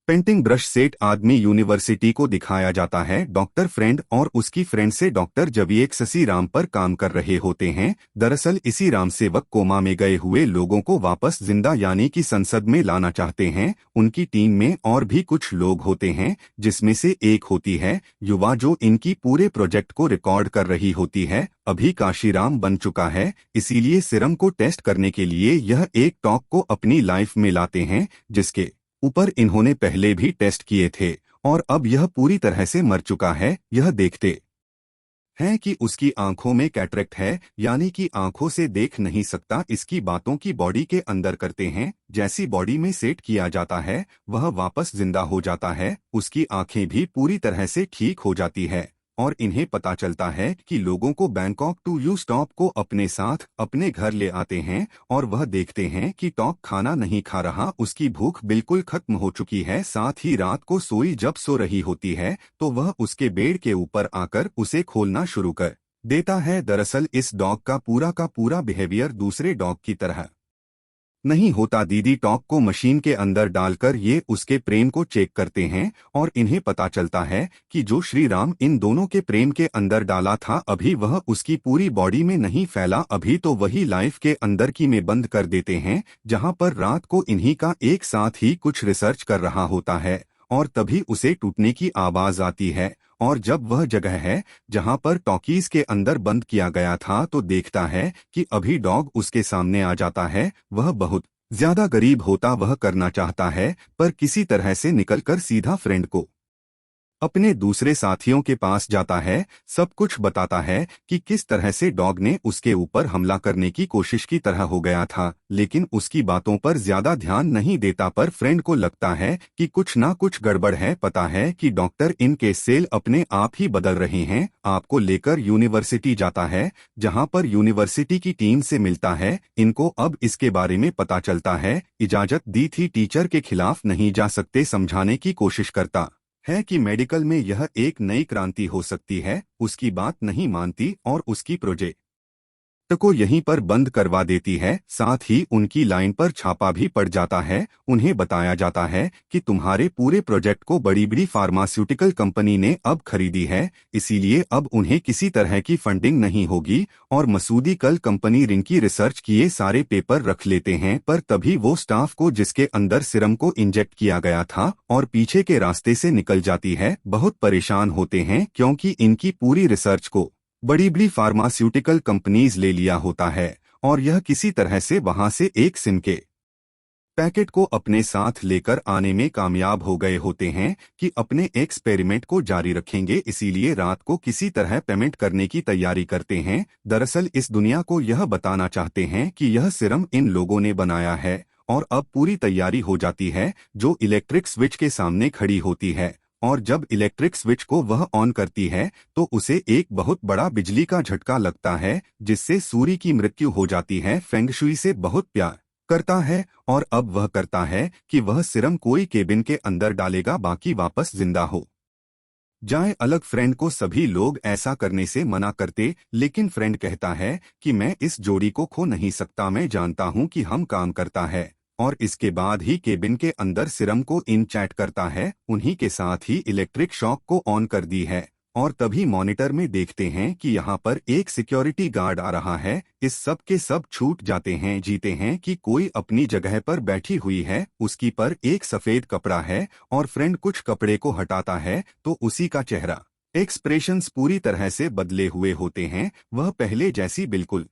Painting brush set आदमी university को दिखाया जाता है। डॉक्टर फ्रेंड और उसकी फ्रेंड से डॉक्टर जविएक ससी राम पर काम कर रहे होते हैं। दरअसल इसी राम सेवक कोमा में गए हुए लोगों को वापस जिंदा यानी कि संसद में लाना चाहते हैं। उनकी टीम में और भी कुछ लोग होते हैं, जिसमें से एक होती है युवा, जो इनकी पूरे प्रोजेक्ट को रिकॉर्ड कर रही होती है। अभी काशीराम बन चुका है, इसीलिए सीरम को टेस्ट करने के लिए यह एक टॉक को अपनी लाइफ में लाते हैं, जिसके ऊपर इन्होंने पहले भी टेस्ट किए थे और अब यह पूरी तरह से मर चुका है। यह देखते हैं कि उसकी आंखों में कैटरेक्ट है, यानी कि आंखों से देख नहीं सकता। इसकी बातों की बॉडी के अंदर करते हैं। जैसी बॉडी में सेट किया जाता है वह वापस जिंदा हो जाता है। उसकी आंखें भी पूरी तरह से ठीक हो जाती है और इन्हें पता चलता है कि लोगों को बैंकॉक टू यू स्टॉप को अपने साथ अपने घर ले आते हैं और वह देखते हैं कि टॉक खाना नहीं खा रहा। उसकी भूख बिल्कुल खत्म हो चुकी है। साथ ही रात को जब सो रही होती है तो वह उसके बेड के ऊपर आकर उसे खोलना शुरू कर देता है। दरअसल इस डॉग का पूरा बिहेवियर दूसरे डॉग की तरह नहीं होता। दीदी टॉक को मशीन के अंदर डालकर ये उसके प्रेम को चेक करते हैं और इन्हें पता चलता है कि जो श्री राम इन दोनों के प्रेम के अंदर डाला था अभी वह उसकी पूरी बॉडी में नहीं फैला। अभी तो वही लाइफ के अंदर की में बंद कर देते हैं, जहां पर रात को इन्हीं का एक साथ ही कुछ रिसर्च कर रहा होता है और तभी उसे टूटने की आवाज आती है। और जब वह जगह है जहां पर टॉकीज के अंदर बंद किया गया था तो देखता है कि अभी डॉग उसके सामने आ जाता है। वह बहुत ज्यादा गरीब होता, वह करना चाहता है पर किसी तरह से निकलकर सीधा फ्रेंड को अपने दूसरे साथियों के पास जाता है। सब कुछ बताता है कि किस तरह से डॉग ने उसके ऊपर हमला करने की कोशिश की तरह हो गया था, लेकिन उसकी बातों पर ज्यादा ध्यान नहीं देता। पर फ्रेंड को लगता है कि कुछ ना कुछ गड़बड़ है। पता है कि डॉक्टर इनके सेल अपने आप ही बदल रहे हैं। आपको लेकर यूनिवर्सिटी जाता है, जहां पर यूनिवर्सिटी की टीम से मिलता है। इनको अब इसके बारे में पता चलता है। इजाजत दी थी टीचर के खिलाफ नहीं जा सकते। समझाने की कोशिश करता है कि मेडिकल में यह एक नई क्रांति हो सकती है। उसकी बात नहीं मानती और उसकी प्रोजेक्ट को यहीं पर बंद करवा देती है। साथ ही उनकी लाइन पर छापा भी पड़ जाता है। उन्हें बताया जाता है कि तुम्हारे पूरे प्रोजेक्ट को बड़ी बड़ी फार्मास्यूटिकल कंपनी ने अब खरीदी है, इसीलिए अब उन्हें किसी तरह की फंडिंग नहीं होगी। और मसूदी कल कंपनी रिंग की रिसर्च किए सारे पेपर रख लेते हैं। पर तभी वो स्टाफ को जिसके अंदर सीरम को इंजेक्ट किया गया था और पीछे के रास्ते से निकल जाती है। बहुत परेशान होते हैं क्योंकि इनकी पूरी रिसर्च को बड़ी बड़ी फार्मास्यूटिकल कंपनीज ले लिया होता है और यह किसी तरह से वहां से एक सिम के पैकेट को अपने साथ लेकर आने में कामयाब हो गए होते हैं कि अपने एक्सपेरिमेंट को जारी रखेंगे। इसीलिए रात को किसी तरह पेमेंट करने की तैयारी करते हैं। दरअसल इस दुनिया को यह बताना चाहते हैं कि यह सीरम इन लोगों ने बनाया है और अब पूरी तैयारी हो जाती है। जो इलेक्ट्रिक स्विच के सामने खड़ी होती है और जब इलेक्ट्रिक स्विच को वह ऑन करती है तो उसे एक बहुत बड़ा बिजली का झटका लगता है, जिससे सूरी की मृत्यु हो जाती है। फेंगशुई से बहुत प्यार करता है और अब वह करता है कि वह सीरम कोई केबिन के अंदर डालेगा, बाकी वापस जिंदा हो जाए। अलग फ्रेंड को सभी लोग ऐसा करने से मना करते, लेकिन फ्रेंड कहता है कि मैं इस जोड़ी को खो नहीं सकता। मैं जानता हूं कि हम काम करता है। और इसके बाद ही केबिन के अंदर सीरम को इन चैट करता है। उन्हीं के साथ ही इलेक्ट्रिक शॉक को ऑन कर दी है और तभी मॉनिटर में देखते हैं कि यहाँ पर एक सिक्योरिटी गार्ड आ रहा है। इस सब के सब छूट जाते हैं। जीते हैं कि कोई अपनी जगह पर बैठी हुई है, उसकी पर एक सफेद कपड़ा है और फ्रेंड कुछ कपड़े को हटाता है तो उसी का चेहरा एक्सप्रेशंस पूरी तरह से बदले हुए होते हैं। वह पहले जैसी बिल्कुल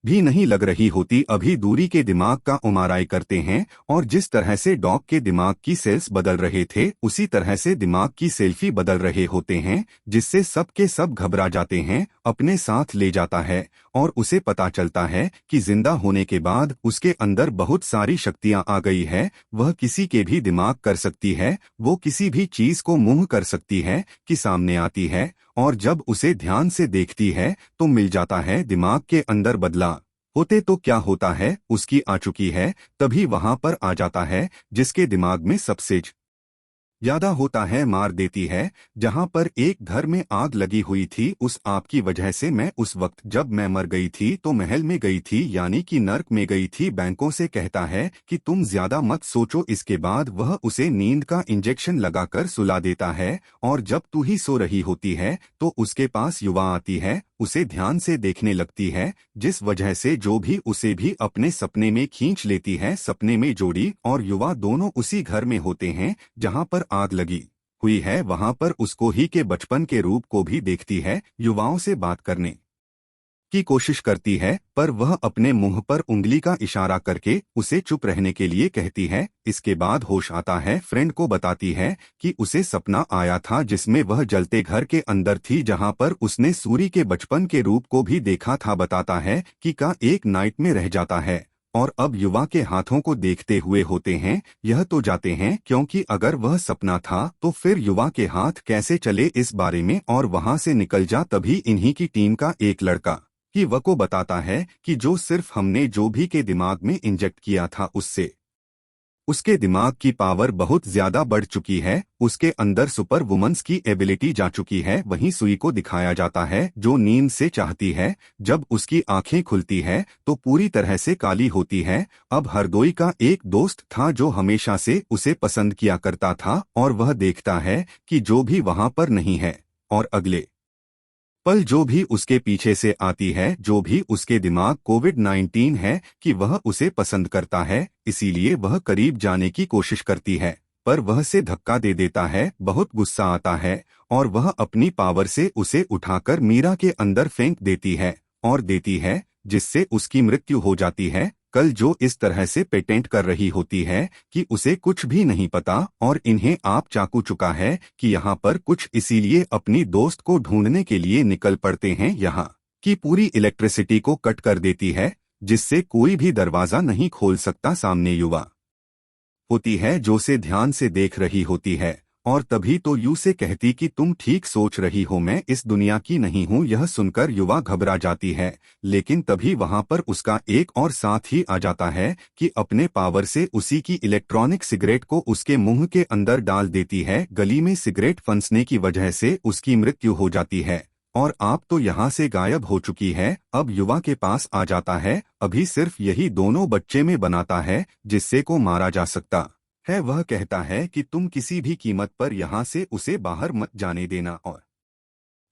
भी नहीं लग रही होती। अभी दूरी के दिमाग का एमआरआई करते हैं और जिस तरह से डॉग के दिमाग की सेल्स बदल रहे थे उसी तरह से दिमाग की सेल्फी बदल रहे होते हैं, जिससे सब के सब घबरा जाते हैं। अपने साथ ले जाता है और उसे पता चलता है कि जिंदा होने के बाद उसके अंदर बहुत सारी शक्तियां आ गई है। वह किसी के भी दिमाग कर सकती है, वो किसी भी चीज को मुंह कर सकती है कि सामने आती है। और जब उसे ध्यान से देखती है तो मिल जाता है दिमाग के अंदर बदला होते तो क्या होता है उसकी आ चुकी है। तभी वहां पर आ जाता है जिसके दिमाग में सबसे यादा होता है मार देती है। जहां पर एक घर में आग लगी हुई थी, उस आग की वजह से मैं उस वक्त जब मैं मर गई थी तो महल में गई थी, यानी कि नर्क में गई थी। बैंकों से कहता है कि तुम ज्यादा मत सोचो। इसके बाद वह उसे नींद का इंजेक्शन लगाकर सुला देता है और जब तू ही सो रही होती है तो उसके पास युवा आती है, उसे ध्यान से देखने लगती है, जिस वजह से जो भी उसे भी अपने सपने में खींच लेती है। सपने में जोड़ी और युवा दोनों उसी घर में होते हैं जहां पर आग लगी हुई है। वहां पर उसको ही के बचपन के रूप को भी देखती है। युवाओं से बात करने की कोशिश करती है पर वह अपने मुंह पर उंगली का इशारा करके उसे चुप रहने के लिए कहती है। इसके बाद होश आता है, फ्रेंड को बताती है कि उसे सपना आया था जिसमें वह जलते घर के अंदर थी जहां पर उसने सूरी के बचपन के रूप को भी देखा था। बताता है कि का एक नाइट में रह जाता है और अब युवा के हाथों को देखते हुए होते हैं। यह तो जाते हैं क्योंकि अगर वह सपना था तो फिर युवा के हाथ कैसे चले इस बारे में और वहां से निकल जा। तभी इन्हीं की टीम का एक लड़का कि वह को बताता है कि जो सिर्फ हमने जो भी के दिमाग में इंजेक्ट किया था उससे उसके दिमाग की पावर बहुत ज्यादा बढ़ चुकी है, उसके अंदर सुपर वुमन्स की एबिलिटी जा चुकी है। वहीं सुई को दिखाया जाता है जो नींद से चाहती है। जब उसकी आंखें खुलती है तो पूरी तरह से काली होती है। अब हरदोई का एक दोस्त था जो हमेशा से उसे पसंद किया करता था और वह देखता है कि जो भी वहां पर नहीं है और अगले पल जो भी उसके पीछे से आती है, जो भी उसके दिमाग कोविड-19 है कि वह उसे पसंद करता है, इसीलिए वह करीब जाने की कोशिश करती है पर वह से धक्का दे देता है। बहुत गुस्सा आता है और वह अपनी पावर से उसे उठाकर मीरा के अंदर फेंक देती है और देती है जिससे उसकी मृत्यु हो जाती है। कल जो इस तरह से पेटेंट कर रही होती है कि उसे कुछ भी नहीं पता और इन्हें आप चाकू चुका है कि यहाँ पर कुछ, इसीलिए अपनी दोस्त को ढूंढने के लिए निकल पड़ते हैं। यहाँ की पूरी इलेक्ट्रिसिटी को कट कर देती है जिससे कोई भी दरवाजा नहीं खोल सकता। सामने युवा होती है जो से ध्यान से देख रही होती है और तभी तो यू से कहती कि तुम ठीक सोच रही हो, मैं इस दुनिया की नहीं हूँ। यह सुनकर युवा घबरा जाती है लेकिन तभी वहां पर उसका एक और साथ ही आ जाता है कि अपने पावर से उसी की इलेक्ट्रॉनिक सिगरेट को उसके मुंह के अंदर डाल देती है। गली में सिगरेट फंसने की वजह से उसकी मृत्यु हो जाती है और आप तो यहाँ से गायब हो चुकी है। अब युवा के पास आ जाता है, अभी सिर्फ यही दोनों बच्चे में बनाता है जिससे को मारा जा सकता है। वह कहता है कि तुम किसी भी कीमत पर यहाँ से उसे बाहर मत जाने देना और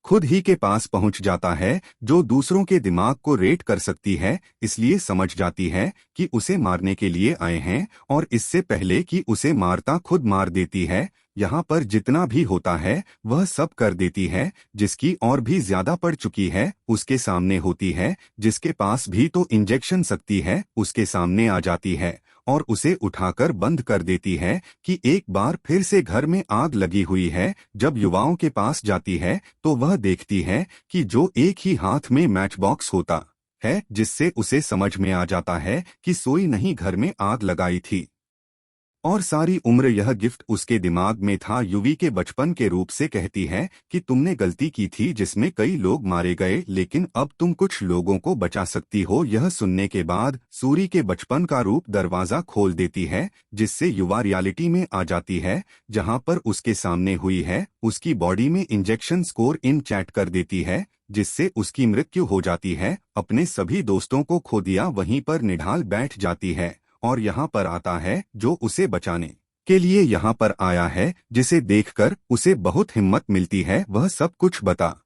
खुद ही के पास पहुंच जाता है जो दूसरों के दिमाग को रेट कर सकती है, इसलिए समझ जाती है कि उसे मारने के लिए आए हैं और इससे पहले कि उसे मारता खुद मार देती है। यहाँ पर जितना भी होता है वह सब कर देती है। जिसकी और भी ज्यादा पड़ चुकी है उसके सामने होती है, जिसके पास भी तो इंजेक्शन सकती है उसके सामने आ जाती है और उसे उठाकर बंद कर देती है कि एक बार फिर से घर में आग लगी हुई है। जब युवाओं के पास जाती है तो वह देखती है कि जो एक ही हाथ में मैच बॉक्स होता है, जिससे उसे समझ में आ जाता है कि सोई नहीं घर में आग लगाई थी और सारी उम्र यह गिफ्ट उसके दिमाग में था। युवी के बचपन के रूप से कहती है कि तुमने गलती की थी जिसमें कई लोग मारे गए, लेकिन अब तुम कुछ लोगों को बचा सकती हो। यह सुनने के बाद सूरी के बचपन का रूप दरवाजा खोल देती है जिससे युवा रियलिटी में आ जाती है जहां पर उसके सामने हुई है। उसकी बॉडी में इंजेक्शन स्कोर इन चैट कर देती है जिससे उसकी मृत्यु हो जाती है। अपने सभी दोस्तों को खो दिया वहीं पर निढाल बैठ जाती है और यहाँ पर आता है जो उसे बचाने के लिए यहाँ पर आया है, जिसे देखकर उसे बहुत हिम्मत मिलती है। वह सब कुछ बता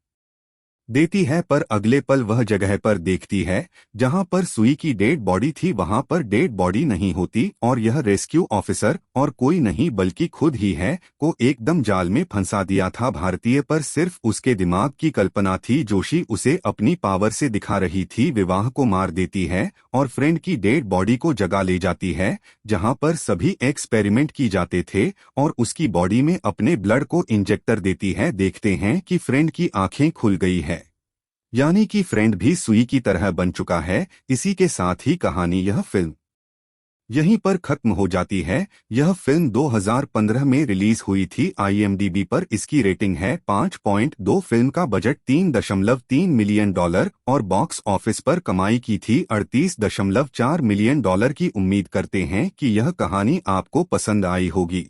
देती है पर अगले पल वह जगह पर देखती है जहां पर सुई की डेड बॉडी थी, वहां पर डेड बॉडी नहीं होती और यह रेस्क्यू ऑफिसर और कोई नहीं बल्कि खुद ही है को एकदम जाल में फंसा दिया था। भारतीय पर सिर्फ उसके दिमाग की कल्पना थी। जोशी उसे अपनी पावर से दिखा रही थी। विवाह को मार देती है और फ्रेंड की डेड बॉडी को जगा ले जाती है जहां पर सभी एक्सपेरिमेंट की जाते थे और उसकी बॉडी में अपने ब्लड को इंजेक्टर देती है। देखते हैं कि फ्रेंड की आंखें खुल गई है, यानी कि फ्रेंड भी सुई की तरह बन चुका है। इसी के साथ ही कहानी यह फिल्म यहीं पर खत्म हो जाती है। यह फिल्म 2015 में रिलीज हुई थी। IMDb पर इसकी रेटिंग है 5.2। फिल्म का बजट $3.3 मिलियन और बॉक्स ऑफिस पर कमाई की थी $38.4 मिलियन की। उम्मीद करते हैं कि यह कहानी आपको पसंद आई होगी।